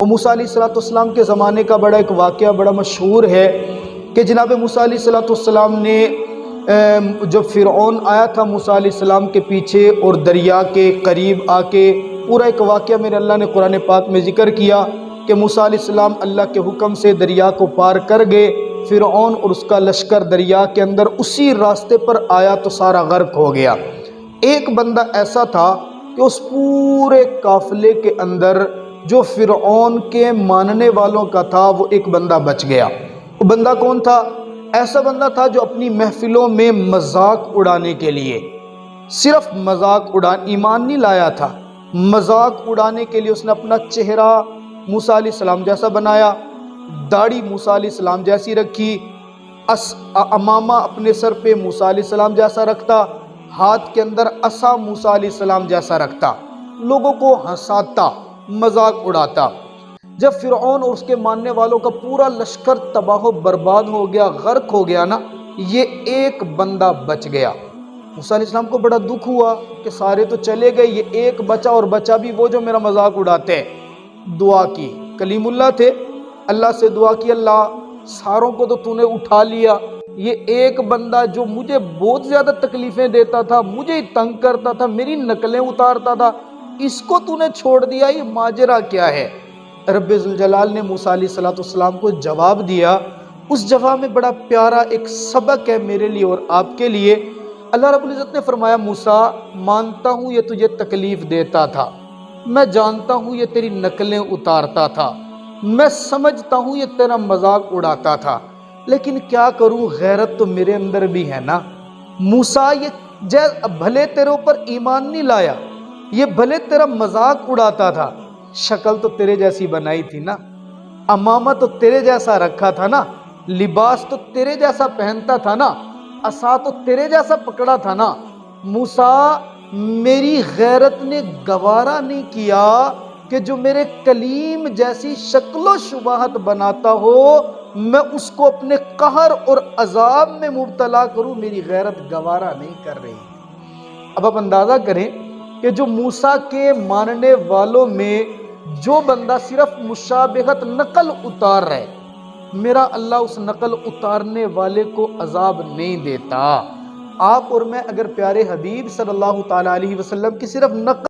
وہ موسیٰ علیہ السلام کے زمانے کا بڑا ایک واقعہ بڑا مشہور ہے کہ جناب موسیٰ علیہ السلام نے جب فرعون آیا تھا موسیٰ علیہ السلام کے پیچھے اور دریا کے قریب آ کے پورا ایک واقعہ میرے اللہ نے قرآن پاک میں ذکر کیا کہ موسیٰ علیہ السلام اللہ کے حکم سے دریا کو پار کر گئے، فرعون اور اس کا لشکر دریا کے اندر اسی راستے پر آیا تو سارا غرق ہو گیا۔ ایک بندہ ایسا تھا کہ اس پورے قافلے کے اندر جو فرعون کے ماننے والوں کا تھا وہ ایک بندہ بچ گیا۔ وہ بندہ کون تھا؟ ایسا بندہ تھا جو اپنی محفلوں میں مذاق اڑانے کے لیے، صرف مذاق ایمان نہیں لایا تھا، مذاق اڑانے کے لیے اس نے اپنا چہرہ موسیٰ علیہ السلام جیسا بنایا، داڑھی موسیٰ علیہ السلام جیسی رکھی، امامہ اپنے سر پہ موسیٰ علیہ السلام جیسا رکھتا، ہاتھ کے اندر عصا موسیٰ علیہ السلام جیسا رکھتا، لوگوں کو ہنساتا، مذاق اڑاتا۔ جب فرعون اور اس کے ماننے والوں کا پورا لشکر تباہ و برباد ہو گیا، غرق ہو گیا نا، یہ ایک بندہ بچ گیا۔ موسیٰ علیہ السلام کو بڑا دکھ ہوا کہ سارے تو چلے گئے، یہ ایک بچا، اور بچا بھی وہ جو میرا مذاق اڑاتے ہیں۔ دعا کی، کلیم اللہ تھے، اللہ سے دعا کی، اللہ ساروں کو تو تو نے اٹھا لیا، یہ ایک بندہ جو مجھے بہت زیادہ تکلیفیں دیتا تھا، مجھے تنگ کرتا تھا، میری نقلیں اتارتا تھا، اس کو تو نے چھوڑ دیا، یہ ماجرا کیا ہے؟ رب ذوالجلال نے موسیٰ علیہ السلام کو جواب دیا۔ اس جواب میں بڑا پیارا ایک سبق ہے میرے لیے اور آپ کے لیے۔ اللہ رب العزت نے فرمایا، موسیٰ مانتا ہوں یہ تجھے تکلیف دیتا تھا، میں جانتا ہوں یہ تیری نقلیں اتارتا تھا، میں سمجھتا ہوں یہ تیرا مذاق اڑاتا تھا، لیکن کیا کروں، غیرت تو میرے اندر بھی ہے نا۔ موسیٰ یہ بھلے تیرے اوپر ایمان نہیں لایا، یہ بھلے تیرا مذاق اڑاتا تھا، شکل تو تیرے جیسی بنائی تھی نا، امامہ تو تیرے جیسا رکھا تھا نا، لباس تو تیرے جیسا پہنتا تھا نا، عصا تو تیرے جیسا پکڑا تھا نا۔ موسیٰ میری غیرت نے گوارا نہیں کیا کہ جو میرے کلیم جیسی شکل و شباہت بناتا ہو میں اس کو اپنے قہر اور عذاب میں مبتلا کروں، میری غیرت گوارا نہیں کر رہی۔ اب آپ اندازہ کریں کہ جو موسیٰ کے ماننے والوں میں جو بندہ صرف مشابہت نقل اتار رہے، میرا اللہ اس نقل اتارنے والے کو عذاب نہیں دیتا۔ آپ اور میں اگر پیارے حبیب صلی اللہ تعالیٰ علیہ وسلم کی صرف نقل